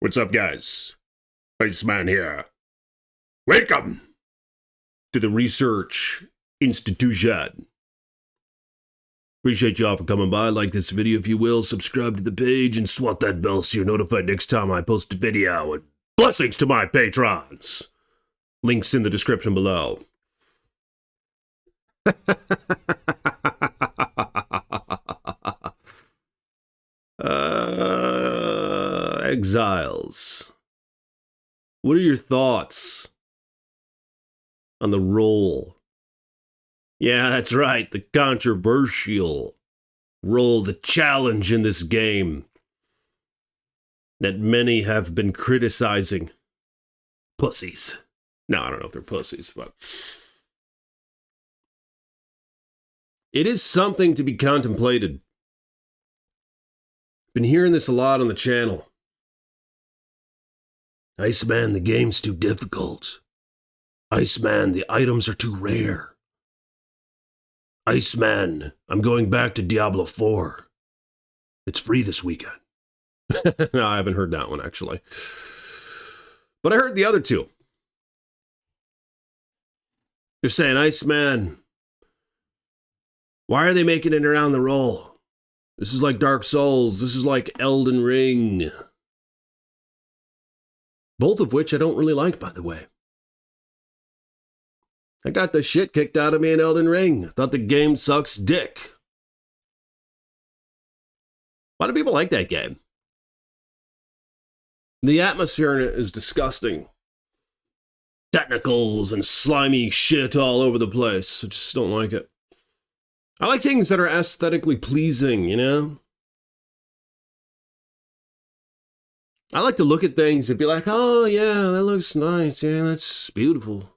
What's up, guys? Iceman here. Welcome to the Research Institution. Appreciate y'all for coming by. Like this video if you will. Subscribe to the page and swat that bell so you're notified next time I post a video. And blessings to my patrons. Links in the description below. Exiles. What are your thoughts on the role? Yeah, that's right, the controversial role, the challenge in this game that many have been criticizing. Pussies. No, I don't know if they're pussies, but it is something to be contemplated. Been hearing this a lot on the channel. Iceman, the game's too difficult. Iceman, the items are too rare. Iceman, I'm going back to Diablo 4. It's free this weekend. No, I haven't heard that one, actually. But I heard the other two. They're saying, Iceman, why are they making it around the roll? This is like Dark Souls. This is like Elden Ring. Both of which I don't really like, by the way. I got the shit kicked out of me in Elden Ring. I thought the game sucks dick. Why do people like that game? The atmosphere in it is disgusting. Technicals and slimy shit all over the place. I just don't like it. I like things that are aesthetically pleasing, you know? I like to look at things and be like, oh yeah, that looks nice. Yeah, that's beautiful.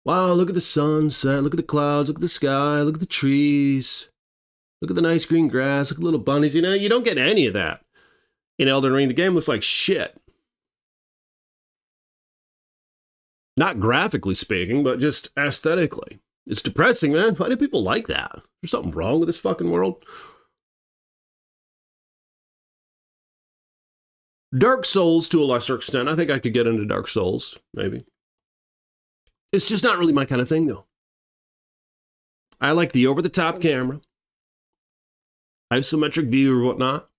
Wow, look at the sunset. Look at the clouds. Look at the sky. Look at the trees. Look at the nice green grass. Look at the little bunnies. You know, you don't get any of that in Elden Ring. The game looks like shit. Not graphically speaking, but just aesthetically. It's depressing, man. Why do people like that? There's something wrong with this fucking world. Dark Souls, to a lesser extent. I think I could get into Dark Souls, maybe. It's just not really my kind of thing, though. I like the over-the-top camera. Isometric view or whatnot.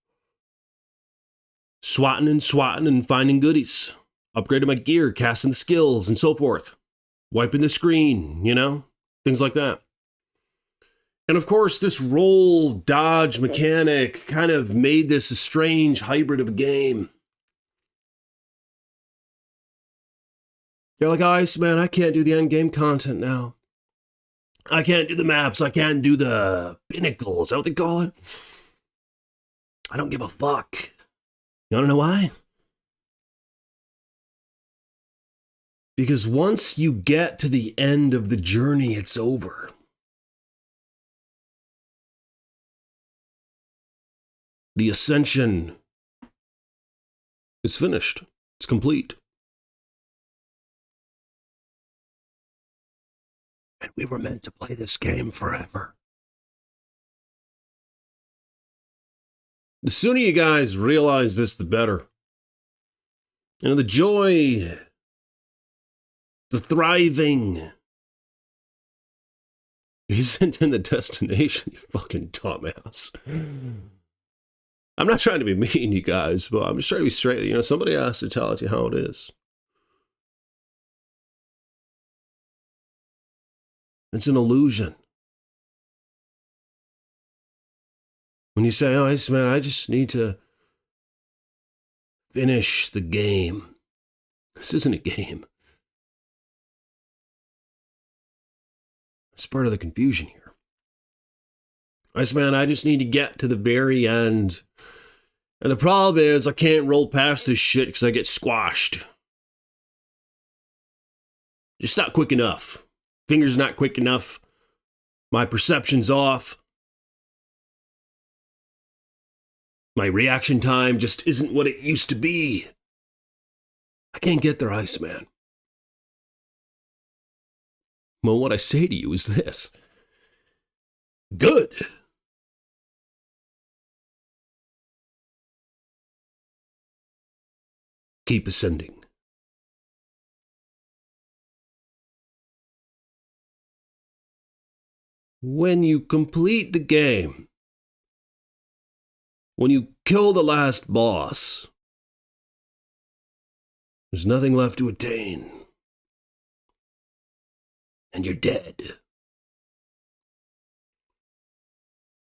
Swatting and finding goodies. Upgrading my gear, casting the skills, and so forth. Wiping the screen, you know? Things like that. And of course, this roll dodge mechanic kind of made this a strange hybrid of a game. You're like, Iceman, I can't do the end game content now. I can't do the maps. I can't do the pinnacles. Is that what they call it? I don't give a fuck. You want to know why? Because once you get to the end of the journey, it's over. The ascension is finished. It's complete. And we were meant to play this game forever. The sooner you guys realize this, the better. You know, the joy, the thriving isn't in the destination, you fucking dumbass. I'm not trying to be mean, you guys, but I'm just trying to be straight. You know, somebody has to tell it you how it is. It's an illusion. When you say, oh, Iceman, I just need to finish the game. This isn't a game. It's part of the confusion here. Iceman, I just need to get to the very end. And the problem is I can't roll past this shit because I get squashed. Just not quick enough. Fingers not quick enough. My perception's off. My reaction time just isn't what it used to be. I can't get there, Iceman. Well, what I say to you is this. Good. keep ascending. When you complete the game, when you kill the last boss, there's nothing left to attain. And you're dead.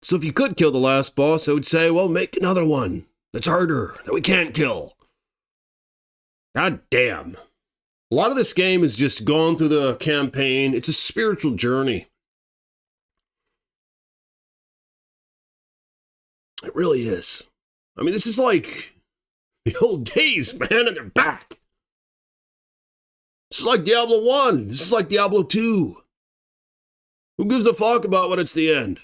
So if you could kill the last boss, I would say, well, make another one that's harder, that we can't kill. God damn. A lot of this game is just going through the campaign. It's a spiritual journey. It really is. I mean, this is like the old days, man, and they're back. This is like Diablo 1. This is like Diablo 2. Who gives a fuck about when it's the end?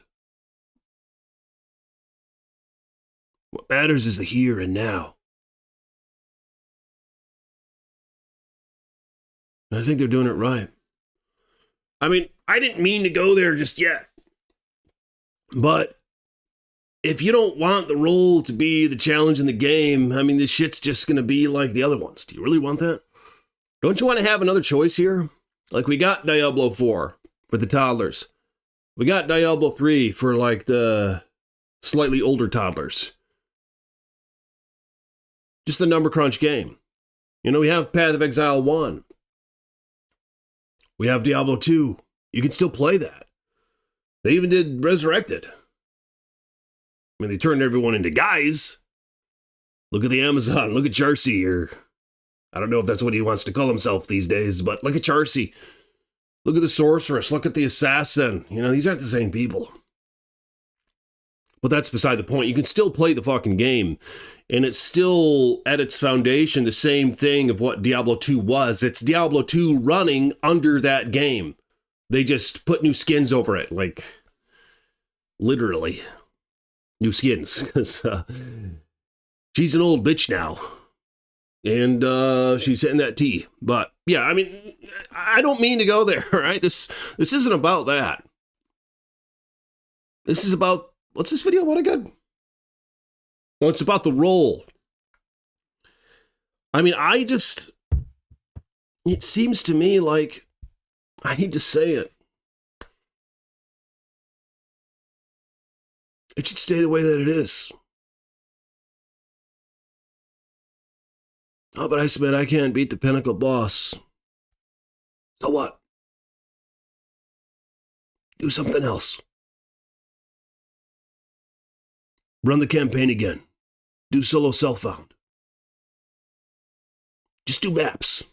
What matters is the here and now. And I think they're doing it right. I mean, I didn't mean to go there just yet. But if you don't want the role to be the challenge in the game, I mean, this shit's just going to be like the other ones. Do you really want that? Don't you want to have another choice here? Like, we got Diablo 4 for the toddlers. We got Diablo 3 for, like, the slightly older toddlers. Just the number crunch game. You know, we have Path of Exile 1. We have Diablo 2. You can still play that. They even did Resurrected. I mean, they turned everyone into guys. Look at the Amazon. Look at Charcy, or I don't know if that's what he wants to call himself these days, but look at Charcy. Look at the Sorceress. Look at the Assassin. You know, these aren't the same people. But that's beside the point. You can still play the fucking game, and it's still, at its foundation, the same thing of what Diablo 2 was. It's Diablo 2 running under that game. They just put new skins over it, like, literally. New skins, because she's an old bitch now. And she's hitting that tea. But, yeah, I mean, I don't mean to go there, right? This isn't about that. This is about, what's this video about again? No, it's about the role. I mean, it seems to me like, I hate to say it, it should stay the way that it is. Oh, but Iceman, I can't beat the pinnacle boss. So what? Do something else. Run the campaign again. Do solo self-found. Just do maps.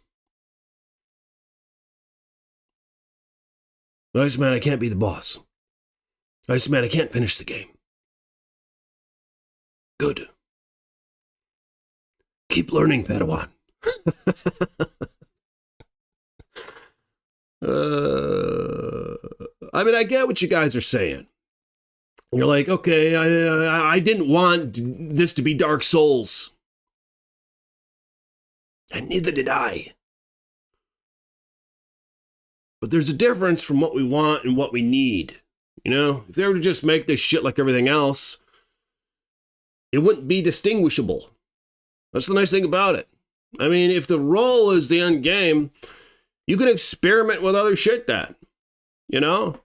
But Iceman, I can't be the boss. Iceman, I can't finish the game. Good. Keep learning, Padawan. I mean, I get what you guys are saying. You're like, okay, I didn't want this to be Dark Souls. And neither did I. But there's a difference from what we want and what we need. You know, if they were to just make this shit like everything else, it wouldn't be distinguishable. That's the nice thing about it. I mean, if the role is the end game, you can experiment with other shit then. You know?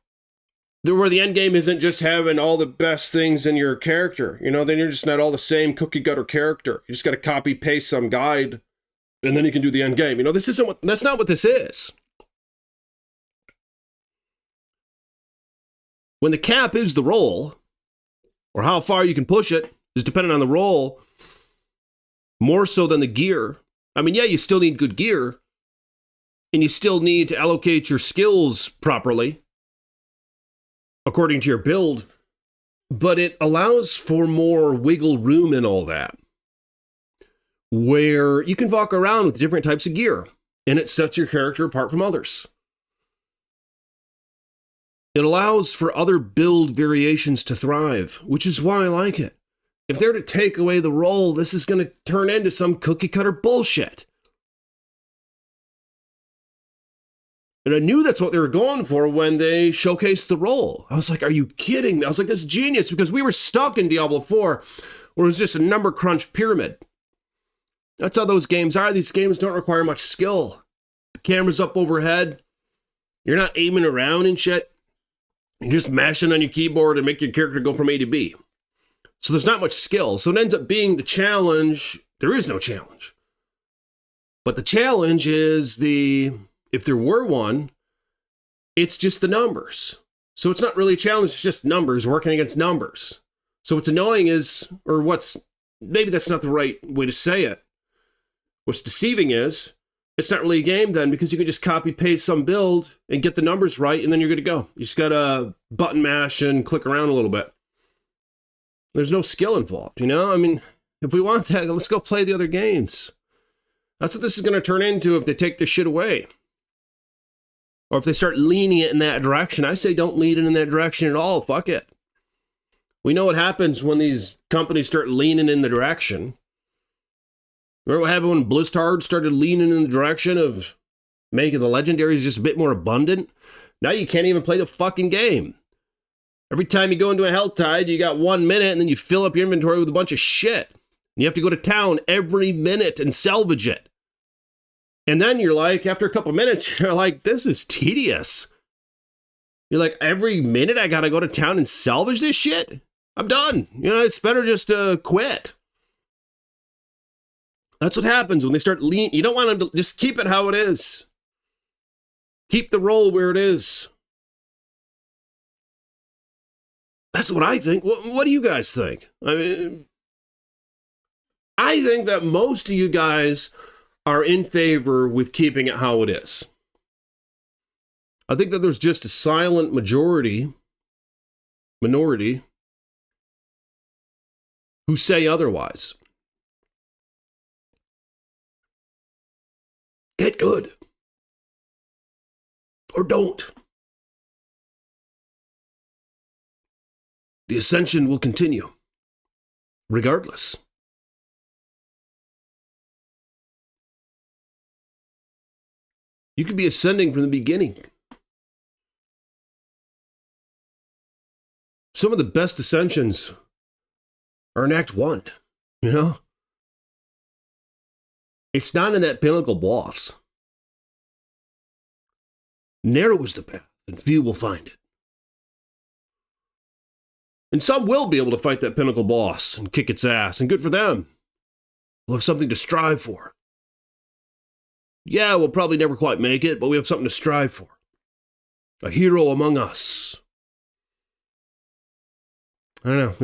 Where the end game isn't just having all the best things in your character. You know, then you're just not all the same cookie cutter character. You just got to copy paste some guide, and then you can do the end game. You know, that's not what this is. When the cap is the role, or how far you can push it, is dependent on the role, more so than the gear. I mean, yeah, you still need good gear, and you still need to allocate your skills properly, according to your build, but it allows for more wiggle room in all that, where you can walk around with different types of gear, and it sets your character apart from others. It allows for other build variations to thrive, which is why I like it. If they're to take away the role, this is going to turn into some cookie-cutter bullshit. And I knew that's what they were going for when they showcased the role. I was like, are you kidding me? I was like, this is genius, because we were stuck in Diablo 4, where it was just a number crunch pyramid. That's how those games are. These games don't require much skill. The camera's up overhead. You're not aiming around and shit. You're just mashing on your keyboard and make your character go from A to B. So there's not much skill. So it ends up being the challenge. There is no challenge. But the challenge is if there were one, it's just the numbers. So it's not really a challenge, it's just numbers, working against numbers. So what's annoying maybe that's not the right way to say it. What's deceiving is, it's not really a game then, because you can just copy paste some build and get the numbers right, and then you're good to go. You just gotta button mash and click around a little bit. There's no skill involved, you know? I mean, if we want that, let's go play the other games. That's what this is gonna turn into if they take this shit away. Or if they start leaning it in that direction. I say don't lean it in that direction at all. Fuck it. We know what happens when these companies start leaning in the direction. Remember what happened when Blizzard started leaning in the direction of making the legendaries just a bit more abundant? Now you can't even play the fucking game. Every time you go into a Helltide, you got 1 minute and then you fill up your inventory with a bunch of shit. And you have to go to town every minute and salvage it. And then you're like, after a couple minutes, you're like, this is tedious. You're like, every minute I gotta go to town and salvage this shit? I'm done. You know, it's better just to quit. That's what happens when they start lean. You don't want them to just keep it how it is. Keep the roll where it is. That's what I think. What do you guys think? I mean, I think that most of you guys are in favor with keeping it how it is. I think that there's just a silent minority who say otherwise. Get good. Or don't. The ascension will continue. Regardless. You could be ascending from the beginning. Some of the best ascensions are in Act 1, you know? It's not in that pinnacle boss. Narrow is the path, and few will find it. And some will be able to fight that pinnacle boss and kick its ass, and good for them. We'll have something to strive for. Yeah, we'll probably never quite make it, but we have something to strive for. A hero among us. I don't know,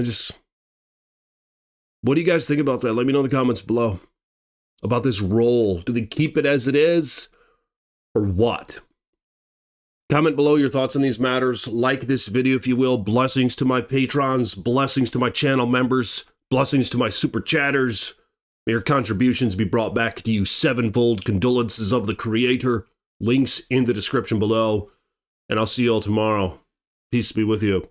what do you guys think about that? Let me know in the comments below. About this role. Do they keep it as it is? Or what? Comment below your thoughts on these matters. Like this video if you will. Blessings to my patrons. Blessings to my channel members. Blessings to my super chatters. May your contributions be brought back to you sevenfold. Condolences of the creator. Links in the description below. And I'll see you all tomorrow. Peace be with you.